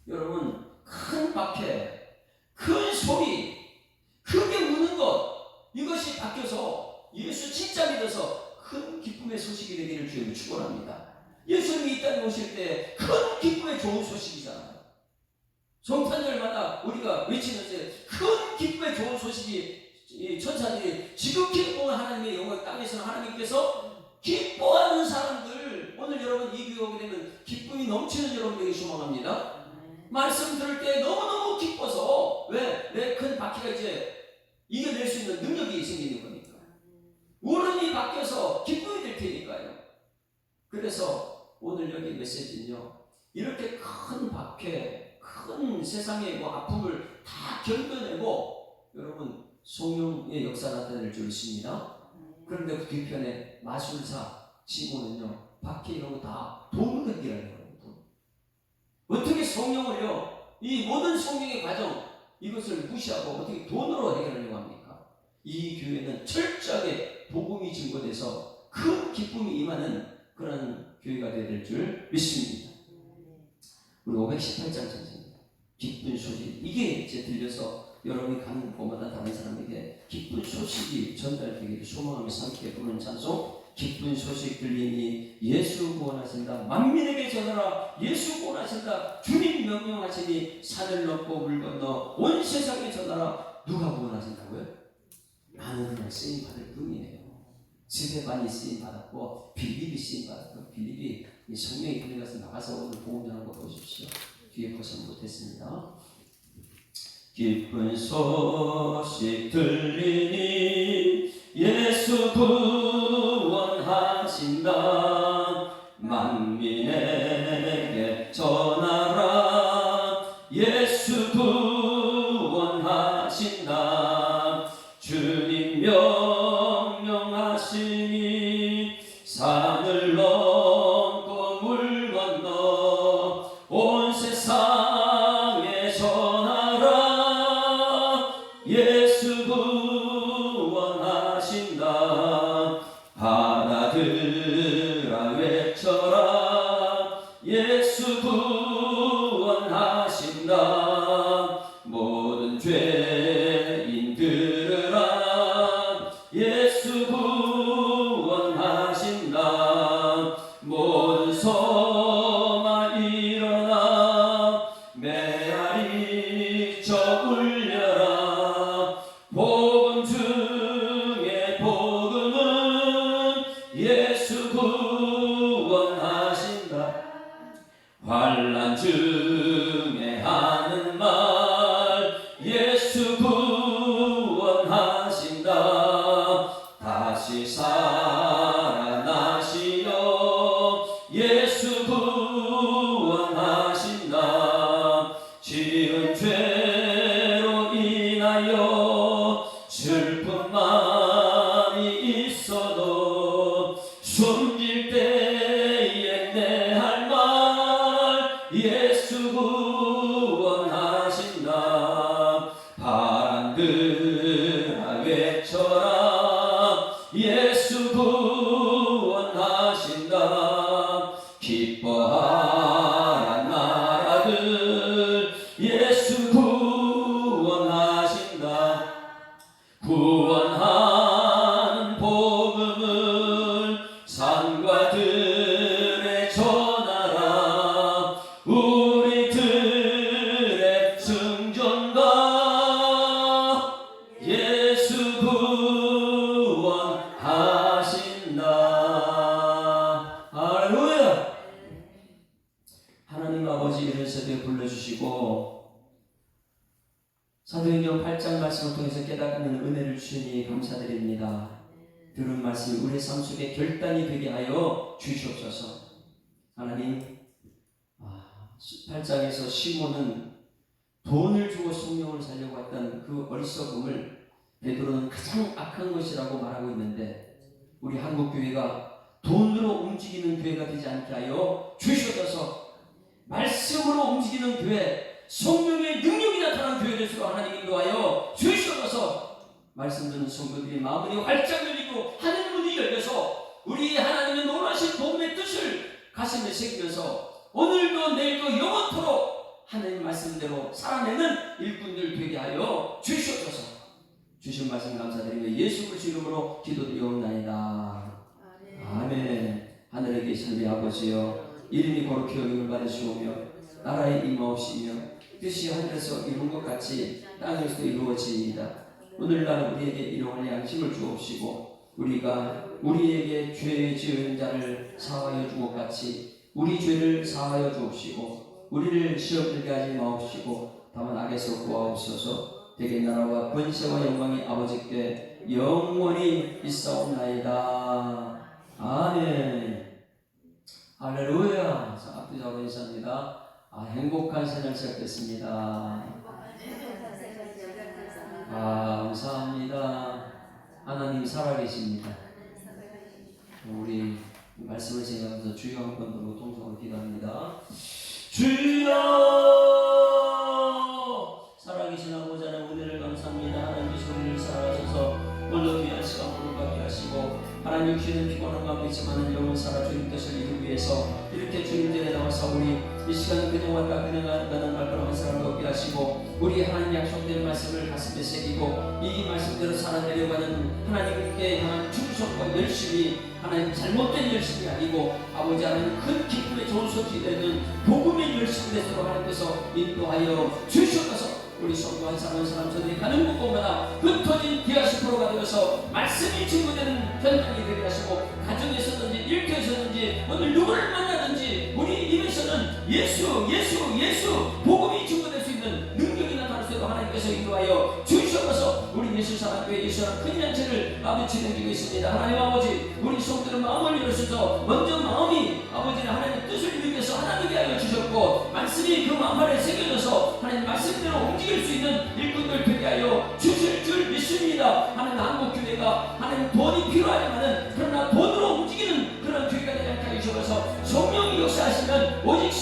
여러분, 큰 박해, 큰 소리, 크게 우는 것, 이것이 바뀌어서 예수 진짜 믿어서 큰 기쁨의 소식이 되기를 주님을 축원합니다. 예수님이 이 땅에 오실 때 큰 기쁨의 좋은 소식이잖아요. 성탄절마다 우리가 외치는 큰 기쁨의 좋은 소식이, 천사들이 지극히 보는 하나님의 영광, 땅에서는 하나님께서 기뻐하는 사람들, 오늘 여러분 이 교회 오게 되면 기쁨이 넘치는 여러분에게 소망합니다. 말씀 들을 때 너무너무 기뻐서, 왜? 내 큰 박해가 이제 이겨낼 수 있는 능력이 생기는 겁니다. 울음이 바뀌어서 기쁨이 될 테니까요. 그래서 오늘 여기 메시지는요, 이렇게 큰 박해, 큰 세상의 아픔을 다 견뎌내고 여러분 성령의 역사가 나타낼 줄 믿습니다. 그런데 그 뒤편에 마술사 친구는요, 박해 이런 거 다 돈으로 해결하는 거예요. 어떻게 성령을요, 이 모든 성령의 과정 이것을 무시하고 어떻게 돈으로 해결하려고 합니까? 이 교회는 철저하게 복음이 증거돼서 큰 기쁨이 임하는 그런 교회가 되어야 될 줄 믿습니다. 우리 518장 전입니다. 기쁜 소식, 이게 이제 들려서 여러분이 가는 곳마다 다른 사람에게 기쁜 소식이 전달되기를 소망하며 함께 부르는 찬송, 기쁜 소식 들리니 예수 구원하신다. 만민에게 전하라. 예수 구원하신다. 주님 명령하시니 산을 넘고 물 건너 온 세상에 전하라. 누가 구원하신다고요? 나는 그냥 쓰임 받을 뿐이에요. 스데반이 쓰임 받았고 빌립이 쓰임 받았고, 빌립이 성령이 들려가서 나가서 오늘 복음 전하는 거 보십시오. 뒤에 보시면 못했습니다. 기쁜 소식 들리니 예수 구원하신다. 만민에게 전하라. 예수 구원하신다. 주님 명령하시니 산을 넘고 물 건너 온 세상에 전하라. 예수 구원하신다. 바다들아 외쳐라. 예수 구원하신다. 모든 죄인 들으라. 예수 구원하신다. 모든 소마 일어나. 메아리 쳐 울려라. 복음 중에 복음은 예수 구원하신다. 환난 중에 하는 말 예수 구원하신다. 다시 살아나시어 예수 구원하신다. 지은 죄로 인하여 슬픔만이 있어도 숨질 때에 내 할 말 예수 구원하신다. 바람들아 외쳐라. 예수 구원하신다. 기뻐하라 나라들 예수 구원하신다. 구원하는 복음을 산과 들에 전하라. 우리들의 승전가 예수 구원하신다. 주시고 사도행전 8장 말씀을 통해서 깨닫는 은혜를 주시니 감사드립니다. 들은 말씀이 우리의 삶 속에 결단이 되게 하여 주시옵소서. 하나님, 8장에서 시몬은 돈을 주고 성령을 살려고 했던 그 어리석음을 베드로는 가장 악한 것이라고 말하고 있는데, 우리 한국교회가 돈으로 움직이는 교회가 되지 않게 하여 주시옵소서. 말씀으로 움직이는 교회, 성령의 능력이 나타나는 교회 될수록 하나님 인도하여 주시옵소서. 말씀 듣는 성도들이 마음이 활짝 열리고 하늘 문이 열려서 우리 하나님의 놀라신 복음의 뜻을 가슴에 새기면서 오늘도 내일도 영원토록 하나님 말씀대로 살아내는 일꾼들 되게 하여 주시옵소서. 주신 말씀 감사드리며 예수 그리스도 이름으로 기도드리옵나이다. 아멘. 하늘에 계신 우리 아버지여, 이름이 거룩히 여김을 받으시오며 나라의 임하옵시며 뜻이 하늘에서 이룬 것 같이 땅에서도 이루어지이다. 오늘날 우리에게 일용할 양식을 주옵시고 우리가 우리에게 죄 지은 자를 사하여 준 것 같이 우리 죄를 사하여 주옵시고 우리를 시험 들게 하지 마옵시고 다만 악에서 구하옵소서. 대개 나라와 권세와 영광이 아버지께 영원히 있사옵나이다. 아멘. 할렐루야. 자, 앞뒤자고 인사합니다. 행복한 새날 시작됐습니다. 감사합니다. 하나님 살아계십니다. 우리 말씀을 생각하면서 주여 한 번 더 통성으로 기도합니다. 주여, 살아계신 아버지 하나님 은혜를 감사합니다. 하나님께서 우리를 사랑하셔서 오늘 귀한 시간 오늘 받게 하시고 하나님 육신은 피곤한 마음이 있지만 영혼 살아 주님 뜻을 이루기 위해서 이렇게 주님 전에 나와서 우리 이 시간 그냥 왔다 그냥 간다는 말처럼 한 사람도 없게 하시고 우리 하나님 약속된 말씀을 가슴에 새기고 이 말씀대로 살아내려가는 하나님께 향한 충성과 열심이 하나님 잘못된 열심이 아니고 아버지 하나님 큰 기쁨의 좋은 소식이 되는 복음의 열심이 되도록 하나님께서 인도하여 주시옵소서. 우리 성도 한 사람 한 사람 저들이 가는 곳마다 흩어진 디아스포라가 되어서 말씀이 증거되는 현장이 되게 하시고 가정에서든지 일터에서든지 오늘 누구를 만나든지 우리 입에서는 예수 복음이 증거될 수 있는 능력이 나타날 수 있도록 하나님께서 인도하여 주시옵소서. 우리 예수사랑교회 예수사랑 큰 잔치를 아버지 진행하고 있습니다. 하나님 아버지 우리 성도들은 마음을 열어주셔서 먼저 마음이 아버지는 하나님의 뜻을 이루기 위해서 하나 되게 하여 주셨고 말씀이 그 마음 안에 새겨져서 하나님 말씀대로 움직일 수 있는 일꾼들 되게 하여 주실 줄 믿습니다. 하나님 한국교회가 하나님 돈이 필요하지만은 그러나 돈으로 움직이는 그런 교회가 되지 않게 하여 주셔서 성령이 역사하시면 오직